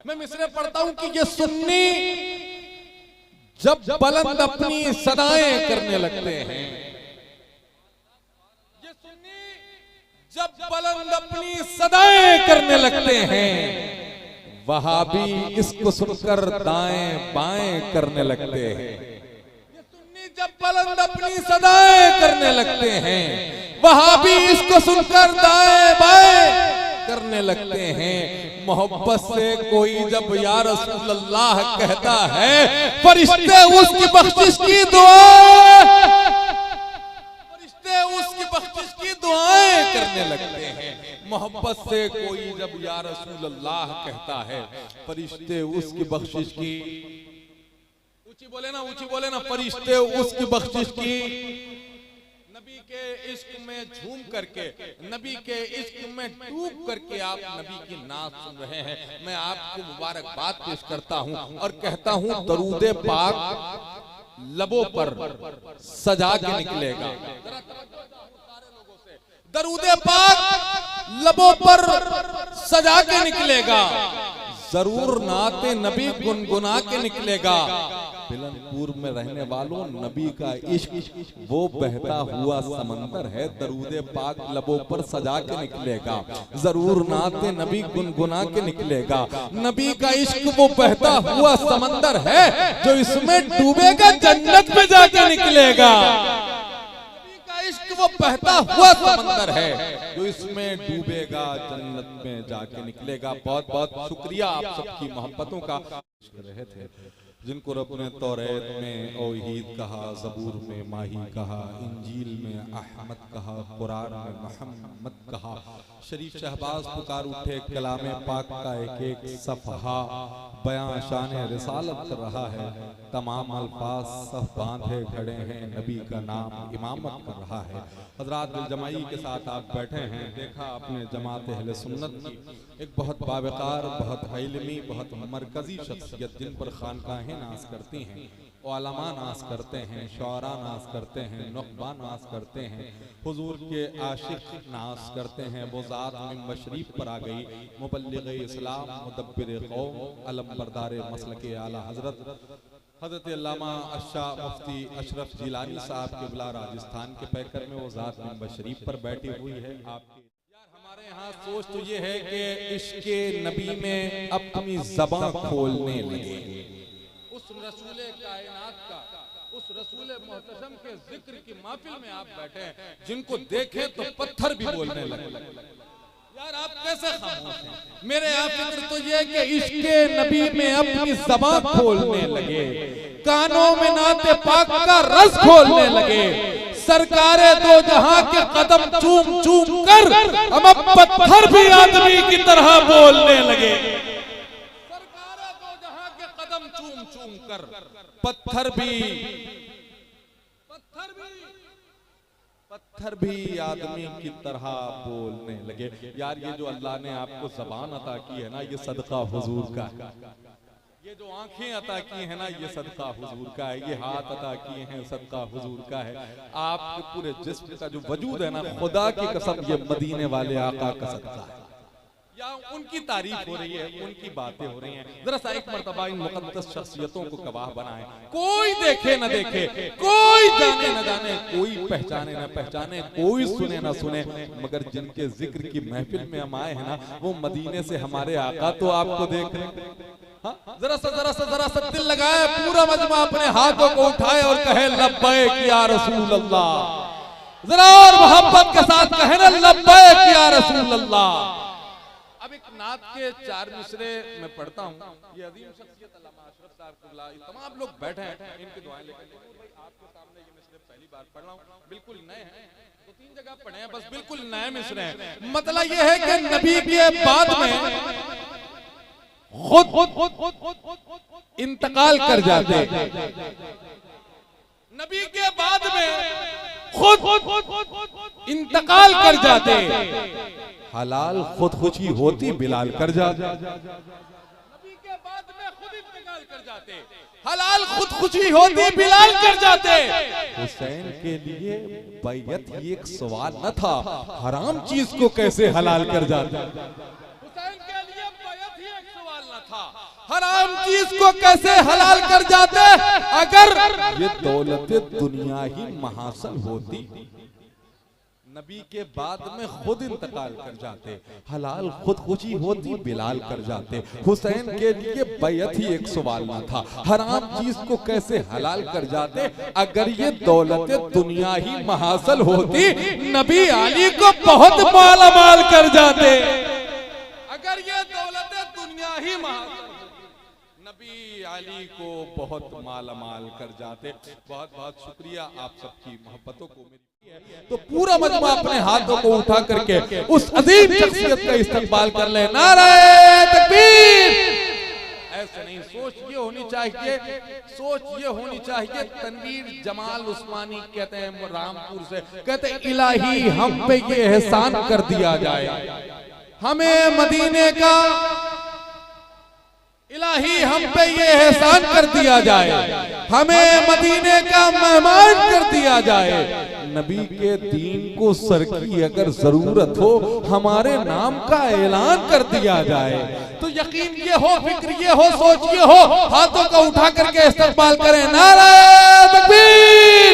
मैं मिसरे पढ़ता हूं कि ये सुन्नी जब बुलंद अपनी सदाएं करने लगते हैं, ये सुन्नी जब बुलंद अपनी सदाएं करने लगते हैं, वहाबी इसको सुनकर दाएं बाएं करने लगते हैं। ये सुन्नी जब बुलंद अपनी सदाएं करने लगते हैं, वहाबी इसको सुनकर दाएं बाएं करने लगते हैं। मोहब्बत से कोई जब या रसूल अल्लाह कहता है, फरिश्ते उसकी बख्शिश की दुआ, फरिश्ते उसकी बख्शिश की दुआएं करने लगते हैं। मोहब्बत से कोई जब या रसूल अल्लाह कहता है, फरिश्ते उसकी बख्शिश की, ऊंची बोले ना, फरिश्ते उसकी बख्शिश की। नबी के इश्क में झूम करके, नबी के इश्क में डूब करके आप नबी की नात सुन रहे हैं। मैं आपको मुबारकबाद पेश करता हूं और कहता हूं दरूदे पाक लबों पर सजा के निकलेगा। दरूदे पाक लबों पर सजा के निकलेगा, जरूर नाते नबी गुनगुना के निकलेगा। बिलनपुर में रहने वालों, नबी का इश्क वो बहता हुआ समंदर है, दरूदे पाक लबों पर सजा के निकलेगा, जरूर नाते नबी गुनगुना के निकलेगा। नबी का इश्क वो बहता हुआ समंदर है, जो इसमें डूबेगा जन्नत में जाके निकलेगा। नबी का इश्क वो बहता हुआ समंदर है, जो इसमें डूबेगा जन्नत में जाके निकलेगा। बहुत बहुत शुक्रिया आप सबकी मोहब्बतों का। रहे थे जिनको रब ने तौरेत में औहीद कहा, ज़बूर में माही कहा, इंजील में अहमद कहा, कुरान में मोहम्मद कहा। शरीफ शहबाज पुकार उठे, कलामे पाक का एक एक सफ़हा बयां शान रिसालत कर रहा है। तमाम अल्फाज सफ बांधे खड़े हैं, नबी का नाम इमामत कर रहा है। हजरात दिल जमाई के साथ आप बैठे हैं, देखा अपने जमात अहले सुन्नत की एक बहुत बावकार, बहुत इल्मी, बहुत मरकजी शख्सियत, जिन पर खानकाहें नाज करती हैं, उलमा नाज करते हैं, शौरा नाज करते हैं, नुक़बा नाज करते हैं, हुजूर के आशिक नाज करते हैं। वो ज़ात मिंबर शरीफ पर आ गई, मुबल्लिग़ इस्लाम, मुदब्बिर क़ौम, अलमबरदार मसलके आला हज़रत हज़रत अल्लामा अशाह मुफ्ती अशरफ जिलानी साहब के बिला राजस्थान के पैकर में वो ज़ात मिंबर शरीफ पर बैठी हुई है। आपके यार हमारे यहाँ सोच तो ये है कि इश्क़े नबी में अपनी ज़बान खोलने लगे। उस रसूले कायनात का, उस रसूले मोहतशम के जिक्र की महफिल में आप बैठे हैं, जिनको देखे तो पत्थर भी बोलने लगे। यार आप कैसे खामोश हैं? मेरे यहाँ फिक्र तो ये कि इश्क़े नबी में अपनी ज़बान खोलने लगे, कानों में नाते पाक का रस खोलने लगे। सरकारे दो जहां के कदम चूम चूम कर हम अब पत्थर भी आदमी की तरह बोलने लगे। सरकारे दो जहां के कदम चूम चूम कर पत्थर भी आदमी की तरह बोलने लगे। यार ये जो अल्लाह ने आपको ज़बान अता की है ना, ये सदका हुजूर का है। ये जो आंखें अता की है ना, ये सदका हुजूर का है। ये हाथ अता किए हैं, सदका हुजूर का है। आपके पूरे जिस्म का जो वजूद है ना, खुदा की कसम ये मदीने वाले आका का सदका है। या उनकी तारीफ हो रही है, उनकी बातें हो रही हैं। जरा सा एक मर्तबा इन मुक़द्दस शख्सियतों को गवाह बनाएं। कोई देखे न देखे, कोई जाने न जाने, कोई पहचाने न पहचाने, कोई सुने न सुने, मगर जिनके जिक्र की महफिल में हम आए हैं ना, वो मदीने से हमारे आका तो आपको देख रहे हैं। जरा सा दिल लगाए, पूरा मजमा अपने हाथों को उठाए और कहे लब्बैक या रसूल अल्लाह। जरा और मोहब्बत के साथ कहे ना, लब्बैक या रसूल अल्लाह। अब एक नात के 4 मिसरे मैं पढ़ता हूँ। ये अजीम शख्सियत अल्लामा अशरफ साहब क़िबला, तमाम लोग बैठे हैं, इनकी दुआएं लेकर भाई आपके सामने ये मिसरे पहली बार पढ़ रहा हूँ, बिल्कुल नए हैं, 2-3 जगह पढ़े हैं, बस बिल्कुल नए मिसरे हैं। मतलब ये है कि नबी के बाद में खुद इंतकाल कर जाते, नबी के बाद में खुद इंतकाल कर जाते। हलाल खुदकुशी होती बिलाल कर जाते, नबी के बाद में खुद इंतकाल कर जाते। हलाल खुदकुशी होती बिलाल कर जाते। हुसैन के लिए बैयत एक सवाल न था, हराम चीज को कैसे हलाल कर जाते। हुसैन के लिए बैयत ही एक सवाल न था, हराम चीज को कैसे हलाल कर जाते। अगर ये दौलत दुनिया ही महासल होती, नबी के बाद में खुद इंतकाल कर जाते, हलाल खुदकुशी होती बिलाल कर जाते। हुसैन के लिए बैयत ही एक सवाल न था, हराम चीज को कैसे हलाल कर जाते। अगर ये दौलत दुनिया ही महासल होती, नबी अली को बहुत माला माल कर जाते। अगर ये दौलत दुनिया ही महासल, नबी अली को बहुत माला माल कर जाते। बहुत बहुत शुक्रिया आप सबकी मोहब्बतों को मेरी। तो पूरा मजमा अपने हाथों को उठा करके उस अजीम शख्सियत का इस्तेमाल कर ले। नारे तकबीर। ऐसे नहीं, सोच ये होनी चाहिए, सोच ये होनी चाहिए। तनवीर जमाल उस्मानी कहते हैं रामपुर से, कहते इलाही हम पे ये एहसान कर दिया जाए, हमें मदीने का इलाही हम पे ये एहसान कर दिया जाए, हमें मदीने का मेहमान कर दिया जाए। नबी के दीन को सर की अगर जरूरत हो, हमारे नाम का ऐलान कर दिया जाए। तो यकीन ये हो, फिक्र ये हो, सोच ये हो, हाथों को उठा करके इस्तेमाल करें। नारे तकबीर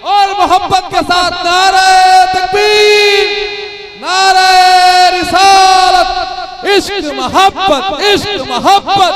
और मोहब्बत के साथ नारे तकबीर, नारे रिसालत, इश्क मोहब्बत, इश्क मोहब्बत,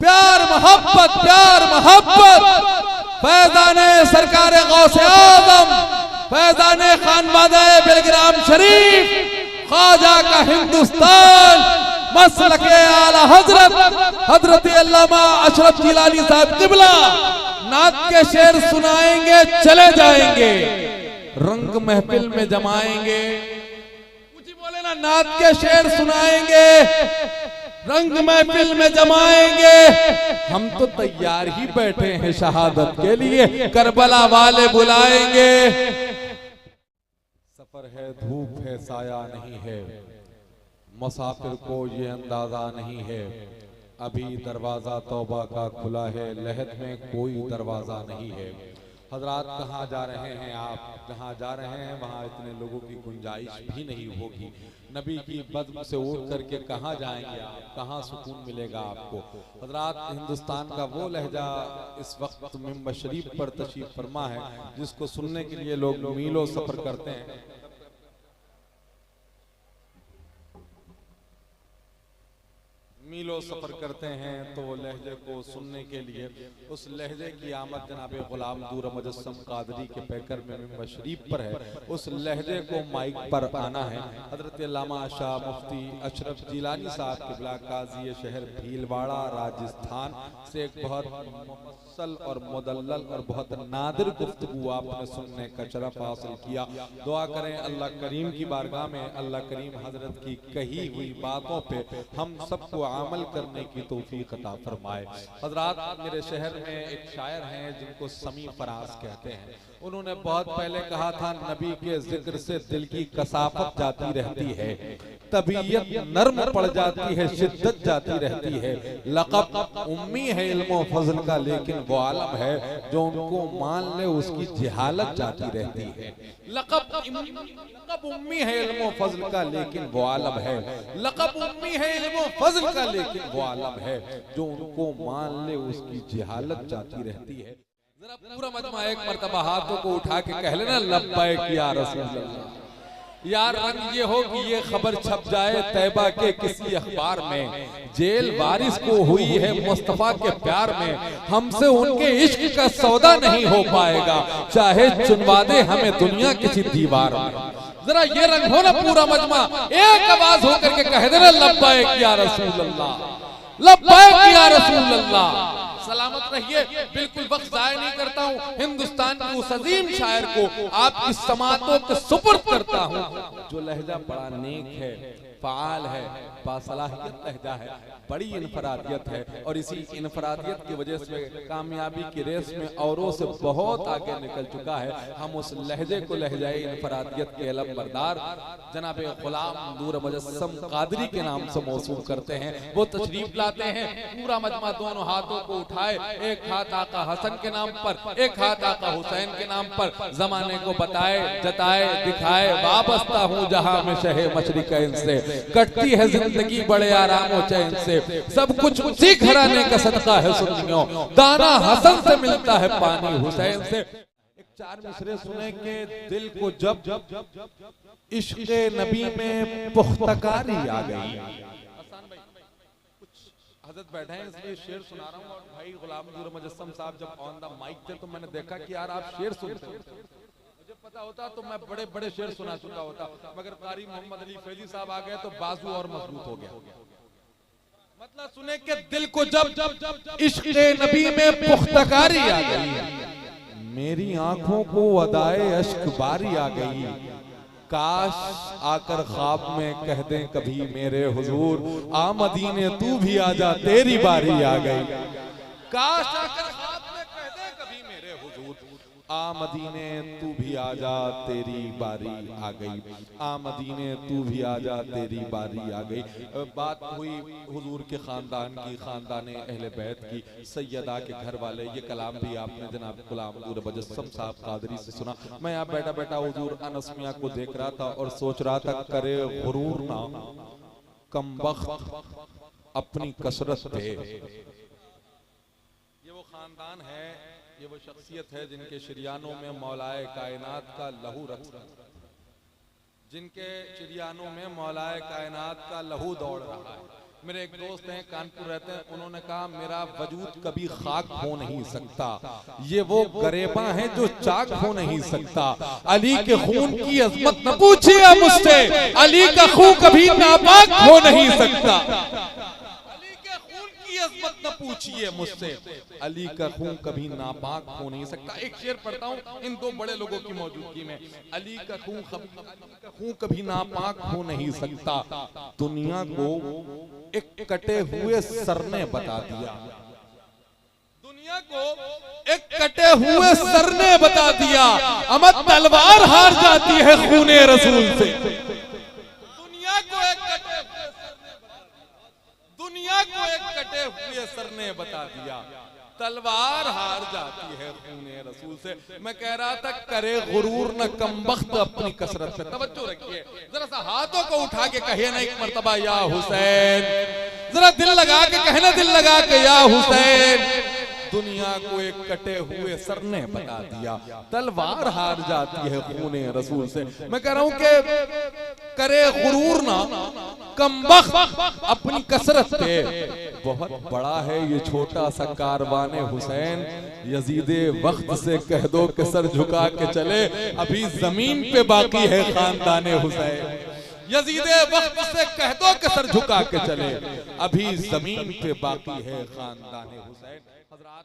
प्यार मोहब्बत, प्यार मोहब्बत। फैजाने सरकारे गौसे आजम, फैजाने खानबादे बिलग्राम शरीफ, ख्वाजा का हिंदुस्तान, मसलके आला हजरत हजरत अल्लामा अशरफ जिलानी साहब किबला नात के शेर सुनाएंगे, चले जाएंगे, रंग महफिल में जमाएंगे। बोले ना, नात के शेर सुनाएंगे, रंग महफिल में जमाएंगे। हम तो तैयार ही बैठे हैं शहादत के लिए, करबला वाले बुलाएंगे। सफर है, धूप है, साया नहीं है, मुसाफिर को ये अंदाजा नहीं है। अभी दरवाजा तौबा का खुला है, लहद में कोई दरवाजा नहीं है। हजरात कहाँ जा रहे हैं आप, जहाँ जा रहे हैं वहाँ इतने लोगों की गुंजाइश भी नहीं होगी। नबी की बज़्म से उठ करके कहाँ जाएंगे आप, कहाँ सुकून मिलेगा आपको। हजरात हिंदुस्तान का वो लहजा इस वक्त मिंबर शरीफ पर तशरीफ फरमा है, जिसको सुनने के लिए लोग मीलों सफर करते हैं। मीलों सफर करते हैं तो लहजे को सुनने के लिए, उस लहजे की आमद जनाबे गुलाम दूर मुजस्सम कादरी के पैकर में मिंबर शरीफ पर है। उस लहजे को माइक पर आना है। हजरत अल्लामा शाह मुफ्ती अशरफ जिलानी साहब किबला काजी शहर भीलवाड़ा राजस्थान से एक बहुत मुफस्सल और मुदल्लल और बहुत नादिर गुफ्तगू आपने सुनने का शरफ हासिल किया। दुआ करें अल्लाह करीम की बारगाह में, अल्लाह करीम हजरत की कही हुई बातों पे हम सबको अमल करने की तौफीक अता फरमाए। हजरात मेरे शहर में एक शायर हैं जिनको समी फराज कहते हैं। उन्होंने बहुत पहले कहा था, नबी के जिक्र से दिल की कसाफत जाती रहती है, तबीयत नर्म पड़ जाती है, शिद्दत जाती रहती है। लक़ब उम्मी है इल्म फजल का, लेकिन वो आलम है जो उनको मान ले उसकी जहालत जाती रहती है। लक़ब उम्मी है इल्म फजल का, लेकिन वो आलम है। लक़ब उम्मी है इल्म फजल का, लेकिन वो आलम है जो उनको मान ले उसकी जहालत जाती रहती है। जरा पूरा मजमा एक मर्तबा हाथों को उठा के कह लेना, लब्बैक या रसूल अल्लाह। यार रंग ये हो कि ये खबर छप जाए तैबा के किसी अखबार में, जेल वारिस को हुई है मुस्तफा के प्यार में। हमसे उनके इश्क का सौदा नहीं हो पाएगा, चाहे चुनवा दे हमें दुनिया किसी दीवार में। जरा ये रंग हो ना पूरा मजमा, एक आवाज होकर के कह देना, लब्बैक या रसूल अल्लाह, लब्बैक या रसूल अल्लाह। सलामत रहिए। बिल्कुल वक्त जाया नहीं करता हूँ, हिंदुस्तान के उस अजीम शायर को आपकी समातों के सुपुर्द करता हूँ, जो लहजा बड़ा नेक है, फाल है, बासलाहियत लहजा है, बड़ी इनफरादियत है। और इसी इनफरादियत की वजह से कामयाबी की रेस में औरों से बहुत आगे निकल चुका है। हम उस लहजे को लहजाए इनफरादियत के अलम बरदार जनाबे गुलाम नूर मुजस्सम कादरी के नाम से मौसूल करते हैं। वो तशरीफ लाते हैं, पूरा मजमा दोनों हाथों को उठाए, एक हाथ आका हसन के नाम पर, एक हाथ आका हुसैन के नाम पर, जमाने को बताए, जताए, दिखाए, वाबस्ता हूँ जहां में शहे मशरिक इनसे, कटती है जिंदगी बड़े आराम और चैन से, सब कुछ उसी घराने का सदका है सुन्नियों, दाना हसन से मिलता है पानी हुसैन से। एक चार मिसरे सुने के दिल को जब इश्क़ नबी में पुख्तकारी आ गई। हजरत बैठे हैं इसलिए शेर सुना रहा हूँ। और भाई गुलाम नूर मुजस्सम साहब जब ऑन द माइक थे तो मैंने देखा कि यार आप शेर सुनते हो, मुझे पता होता तो मैं बड़े बड़े शेर सुना चुका होता, मगर कारी मोहम्मद अली फैजी साहब आ गए तो बाजू और मजबूत हो गया। मतलब सुने के दिल को जब इश्क़ नबी में पुख्तकारी आ गई, मेरी आंखों को अदाए अश्क बारी आ गई, काश आकर ख्वाब में कह दें कभी मेरे हुजूर, आ मदीने तू भी आजा तेरी बारी आ गई। काश आकर ख्वाब में कह दें कभी मेरे हुजूर, आ मदीने तू भी आजा तेरी बारी आ गई, आ मदीने तू भी आजा तेरी बारी आ गई। बात हुई हुजूर के खानदान की, खानदान अहले बैत की, सैयदा के घर वाले। ये कलाम भी आपने जनाब गुलाम नूर मुजस्सम साहब कादरी से सुना। मैं यहाँ बैठा बैठा हुजूर अनस मियां को देख रहा था और सोच रहा था करे गुरूर ना कमबख्त अपनी कसरत पे। ये वो खानदान है, ये वो शख्सियत है जिनके शरियानों में मौलाए कायनात का लहू रखता, जिनके शरियानों में मौलाए कायनात का लहू दौड़ रहा है। मेरे एक दोस्त हैं कानपुर रहते हैं, उन्होंने कहा मेरा वजूद कभी खाक हो नहीं सकता, ये वो गरेबा है जो चाक हो नहीं सकता। अली के खून की अजमत न पूछिए मुझसे, अली का खून कभी नापाक हो नहीं सकता। अज़मत न पूछिए मुझसे, अली का खून कभी नापाक हो नहीं सकता। एक शेर पढ़ता हूँ इन दो बड़े लोगों की मौजूदगी में। अली का खून कभी नापाक हो नहीं सकता, दुनिया को एक कटे हुए सर ने बता दिया, दुनिया को एक कटे हुए सर ने बता दिया, अमर तलवार हार जाती है खूने रसूल से। दुनिया को एक कटे हुए सर ने बता दिया, तलवार हार जाती है खूने रसूल से। मैं कह रहा था करे गुरूर न कमबख्त अपनी कसरत पे। तवज्जो रखिए, जरा सा हाथों को उठा के कहिए ना एक मर्तबा या हुसैन, जरा दिल लगा के कहना, दिल लगा के या हुसैन। दुनिया को एक कटे हुए सर ने बता दिया, तलवार हार जाती है खूने रसूल से। मैं कह रहा हूं कि करे गुरूर ना कमबख्त अपनी कसरत पे। बहुत बड़ा है ये छोटा सा कारवाने हुसैन, यजीदे वक्त से कह दो कि सर झुका के चले, अभी जमीन पे बाकी है खानदाने हुसैन। यजीदे वक्त से कह दो कि सर झुका के चले, अभी जमीन पे बाकी है खानदाने हुसैन। हजरात